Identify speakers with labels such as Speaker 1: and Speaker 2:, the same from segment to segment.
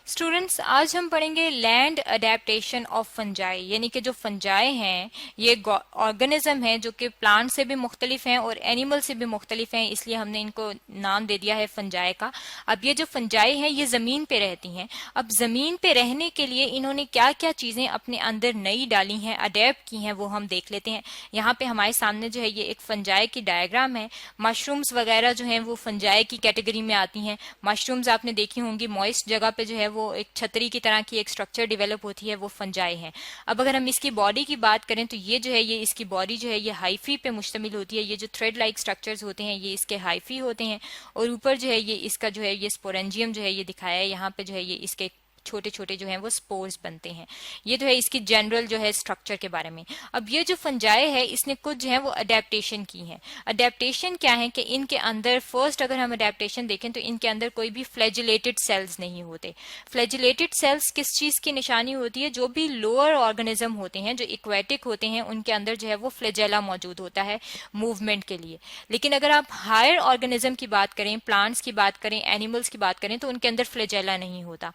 Speaker 1: Students, आज हम पढ़ेंगे लैंड अडेप्टेशन ऑफ फंजाई, यानी कि जो फंजाई हैं ये ऑर्गेनिज्म हैं जो कि प्लांट से भी मुख्तलिफ हैं और एनिमल से भी मुख्तलिफ हैं, इसलिए हमने इनको नाम दे दिया है फंजाई का। अब ये जो फंजाई हैं ये ज़मीन पे रहती हैं। अब ज़मीन पे रहने के लिए इन्होंने क्या क्या चीज़ें अपने अंदर नई डाली हैं, अडेप्ट की हैं, वो हम देख लेते हैं। यहाँ पे हमारे सामने जो है ये एक फंजाई की डायग्राम है। मशरूम्स वगैरह जो हैं वो फंजाई की कैटेगरी में आती हैं। मशरूम्स आपने देखी होंगी, मॉइस्ट जगह पे जो है वो एक छतरी की तरह की एक स्ट्रक्चर डेवलप होती है, वो फंजाई है। अब अगर हम इसकी बॉडी की बात करें तो ये जो है ये इसकी बॉडी जो है ये हाइफी पे मुश्तमिल होती है। ये जो थ्रेड लाइक स्ट्रक्चर्स होते हैं ये इसके हाइफी होते हैं और ऊपर जो है ये इसका जो है ये स्पोरेंजियम जो है ये दिखाया है। यहाँ पे जो है ये इसके छोटे छोटे जो हैं वो स्पोर्स बनते हैं। ये जो है इसकी जनरल जो है स्ट्रक्चर के बारे में। अब ये जो फंजाई है इसने कुछ जो है वो अडेप्टेशन की है। अडेप्टेशन क्या है कि इनके अंदर फर्स्ट अगर हम अडेप्टेशन देखें तो इनके अंदर कोई भी फ्लैजिलेटेड सेल्स नहीं होते। फ्लैजिलेटेड सेल्स किस चीज की निशानी होती है? जो भी लोअर ऑर्गेनिज्म होते हैं, जो इक्वेटिक होते हैं, उनके अंदर जो है वो फ्लैजेला मौजूद होता है मूवमेंट के लिए। लेकिन अगर आप हायर ऑर्गेनिज्म की बात करें, प्लांट्स की बात करें, एनिमल्स की बात करें, तो उनके अंदर फ्लैजेला नहीं होता।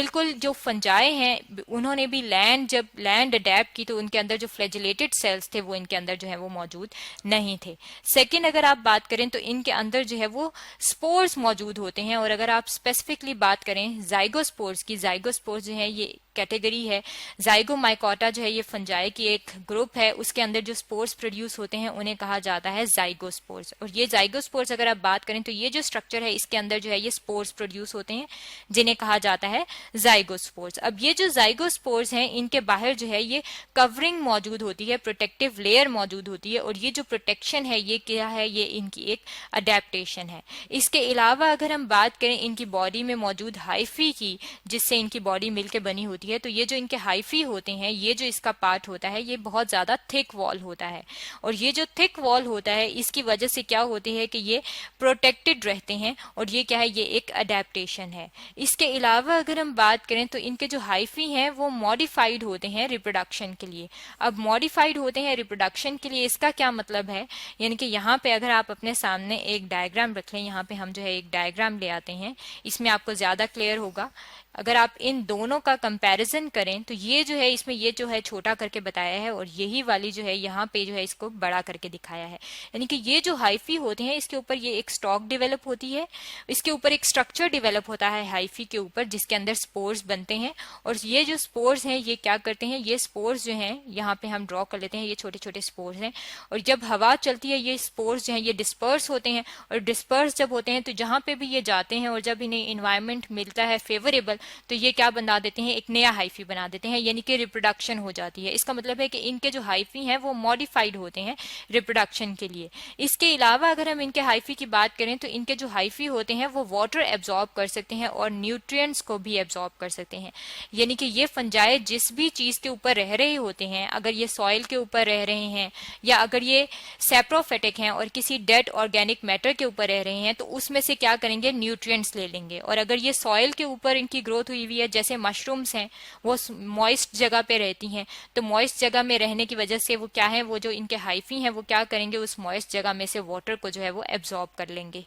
Speaker 1: बिल्कुल जो फंजाई हैं उन्होंने भी जब लैंड अडेप्ट की तो उनके अंदर जो फ्लैजिलेटेड सेल्स थे वो इनके अंदर जो है वो मौजूद नहीं थे। सेकंड अगर आप बात करें तो इनके अंदर जो है वो स्पोर्स मौजूद होते हैं। और अगर आप स्पेसिफिकली बात करें जाइगोस्पोर्स की, जाइगोस्पोर्स जो है ये कैटेगरी है। जाइगोमाइकोटा जो है ये फंजाई की एक ग्रुप है, उसके अंदर जो स्पोर्स प्रोड्यूस होते हैं उन्हें कहा जाता है जाइगोस्पोर्स। और ये जाइगोस्पोर्स अगर आप बात करें तो ये जो स्ट्रक्चर है इसके अंदर जो है ये स्पोर्स प्रोड्यूस होते हैं जिन्हें कहा जाता है जाइगोस्पोर्स। अब ये जो जाइगोस्पोर्स हैं इनके बाहर जो है ये कवरिंग मौजूद होती है, प्रोटेक्टिव लेयर मौजूद होती है। और ये जो प्रोटेक्शन है ये क्या है? ये इनकी एक अडेप्टेशन है। इसके अलावा अगर हम बात करें इनकी बॉडी में मौजूद हाइफी की, जिससे इनकी बॉडी मिलकर बनी होती है, तो ये जो इनके हाइफी होते हैं, ये जो इसका पार्ट होता है ये बहुत ज्यादा थिक वॉल होता है। और ये जो थिक वॉल होता है इसकी वजह से क्या होती है कि ये प्रोटेक्टेड रहते हैं। और ये क्या है? ये एक अडेप्टेशन है। इसके अलावा अगर हम बात करें तो इनके जो हाइफी हैं वो मॉडिफाइड होते हैं रिप्रोडक्शन के लिए। अब मॉडिफाइड होते हैं रिप्रोडक्शन के लिए, इसका क्या मतलब है? यानी कि यहाँ पे अगर आप अपने सामने एक डायग्राम रख लें, यहाँ पे हम जो है एक डायग्राम ले आते हैं, इसमें आपको ज्यादा क्लियर होगा। अगर आप इन दोनों का कंपैरिजन करें तो ये जो है इसमें ये जो है छोटा करके बताया है और यही वाली जो है यहाँ पे जो है इसको बड़ा करके दिखाया है। यानी कि ये जो हाइफी होते हैं इसके ऊपर ये एक स्टॉक डेवलप होती है, इसके ऊपर एक स्ट्रक्चर डेवलप होता है हाइफी के ऊपर जिसके अंदर स्पोर्स बनते हैं। और ये जो स्पोर्स हैं ये क्या करते हैं? ये स्पोर्स जो हैं यहाँ पे हम ड्रॉ कर लेते हैं, ये छोटे छोटे स्पोर्स हैं। और जब हवा चलती है ये स्पोर्स जो हैं ये डिस्पर्स होते हैं। और डिस्पर्स जब होते हैं तो जहां पे भी ये जाते हैं और जब इन्हें इन्वायरमेंट मिलता है फेवरेबल तो ये क्या बना देते हैं? एक नया हाइफी बना देते हैं, यानी कि रिप्रोडक्शन हो जाती है। इसका मतलब है कि इनके जो हाइफी हैं वो मॉडिफाइड होते हैं रिप्रोडक्शन के लिए। इसके अलावा अगर हम इनके हाइफी की बात करें तो इनके जो हाइफी होते हैं वो वाटर एब्जॉर्ब कर सकते हैं और न्यूट्रिएंट्स को भी एब्जॉर्ब कर सकते हैं। यानी कि ये फंजाई जिस भी चीज के ऊपर रह रहे होते हैं, अगर ये सॉइल के ऊपर रह रहे हैं या अगर ये सैप्रोफेटिक हैं और किसी डेड ऑर्गेनिक मैटर के ऊपर रह रहे हैं तो उसमें से क्या करेंगे? न्यूट्रिएंट्स ले लेंगे। और अगर ये सॉइल के ऊपर इनकी ग्रोथ हुई हुई है, जैसे मशरूम्स हैं वो मॉइस्ट जगह पे रहती हैं, तो मॉइस्ट जगह में रहने की वजह से वो क्या है, वो जो इनके हाइफी हैं वो क्या करेंगे? उस मॉइस्ट जगह में से वाटर को जो है वो एब्जॉर्ब कर लेंगे।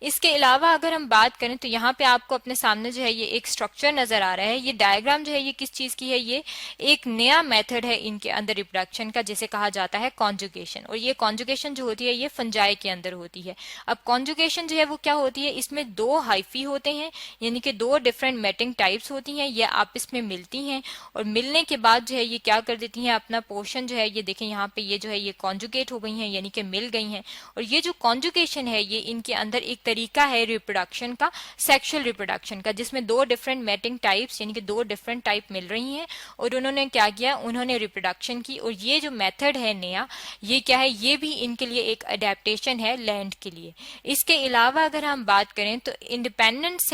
Speaker 1: इसके अलावा अगर हम बात करें तो यहाँ पे आपको अपने सामने जो है ये एक स्ट्रक्चर नजर आ रहा है। ये डायग्राम जो है ये किस चीज की है? ये एक नया मेथड है इनके अंदर रिप्रोडक्शन का जिसे कहा जाता है कॉन्जुगेशन। और ये कॉन्जुगेशन जो होती है ये फंजाई के अंदर होती है। अब कॉन्जुगेशन जो है वो क्या होती है? इसमें दो हाइफी होते हैं, यानी कि दो डिफरेंट मैटिंग टाइप्स होती हैं, ये आपस में मिलती हैं और मिलने के बाद जो है ये क्या कर देती हैं? अपना पोर्शन जो है ये देखें यहाँ पे ये जो है ये कॉन्जुगेट हो गई हैं, यानी कि मिल गई हैं। और ये जो कॉन्जुगेशन है ये इनके अंदर एक तरीका है रिप्रोडक्शन का, सेक्सुअल रिप्रोडक्शन का, जिसमें दो डिफरेंट मैटिंग टाइप्स यानी कि दो डिफरेंट टाइप मिल रही हैं और उन्होंने क्या किया? उन्होंने रिप्रोडक्शन की। और ये जो मेथड है नया, ये क्या है? ये भी इनके लिए एक अडेप्टेशन है लैंड के लिए। इसके अलावा अगर हम बात करें तो इंडिपेंडेंस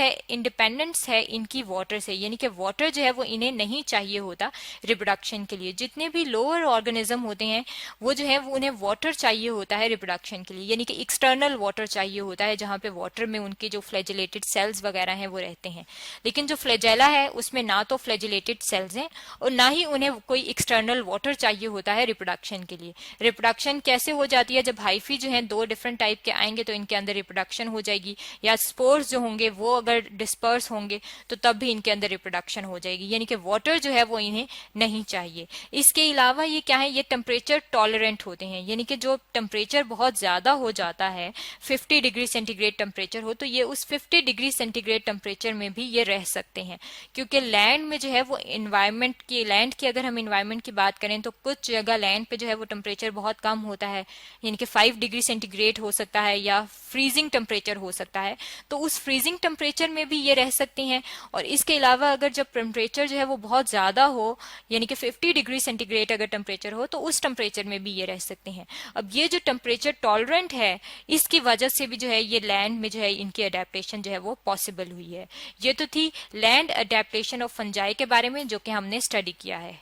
Speaker 1: है इनकी वाटर से, यानी कि वाटर जो है वो इन्हें नहीं चाहिए होता रिप्रोडक्शन के लिए। जितने भी लोअर ऑर्गेनिज्म होते हैं वो जो है वो उन्हें वाटर चाहिए होता है रिप्रोडक्शन के लिए, यानी कि एक्सटर्नल वाटर चाहिए होता है है जहाँ पे वाटर में उनके जो फ्लैजिलेटेड सेल्स वगैरह हैं वो रहते हैं। लेकिन जो फ्लैजेला है उसमें ना तो फ्लैजिलेटेड सेल्स हैं और ना ही उन्हें कोई एक्सटर्नल वाटर चाहिए होता है रिप्रोडक्शन के लिए। रिप्रोडक्शन कैसे हो जाती है, जब हाइफी जो है दो डिफरेंट टाइप के आएंगे तो इनके अंदर रिप्रोडक्शन हो जाएगी, या स्पोर्स जो होंगे वो अगर डिस्पर्स होंगे तो तब भी इनके अंदर रिप्रोडक्शन हो जाएगी, यानी कि वाटर जो है वो इन्हें नहीं चाहिए। इसके अलावा ये क्या है, ये टेम्परेचर टॉलरेंट होते हैं, यानी कि जो टेम्परेचर बहुत ज्यादा हो जाता है 50 डिग्री सेंटीग्रेड टेम्परेचर हो तो ये उस 50 डिग्री सेंटीग्रेड टेम्परेचर में भी ये रह सकते हैं। क्योंकि लैंड में जो है वो इन्वायरमेंट की, लैंड की अगर हम इन्वायरमेंट की बात करें तो कुछ जगह लैंड पे जो है वो टेम्परेचर बहुत कम होता है, यानी कि 5 डिग्री सेंटीग्रेड हो सकता है या फ्रीजिंग टेम्परेचर हो सकता है, तो उस फ्रीजिंग टेम्परेचर में भी ये रह सकती हैं। और इसके अलावा अगर जब टेम्परेचर जो है वो बहुत ज्यादा हो, यानी कि 50 डिग्री सेंटीग्रेड अगर टेम्परेचर हो तो उस टेम्परेचर में भी ये रह सकते हैं। अब ये जो टेम्परेचर टॉलरेंट है इसकी वजह से भी जो है ये लैंड में जो है इनकी अडेप्टेशन जो है वो पॉसिबल हुई है। ये तो थी लैंड अडेप्टेशन ऑफ फंजाई के बारे में जो कि हमने स्टडी किया है।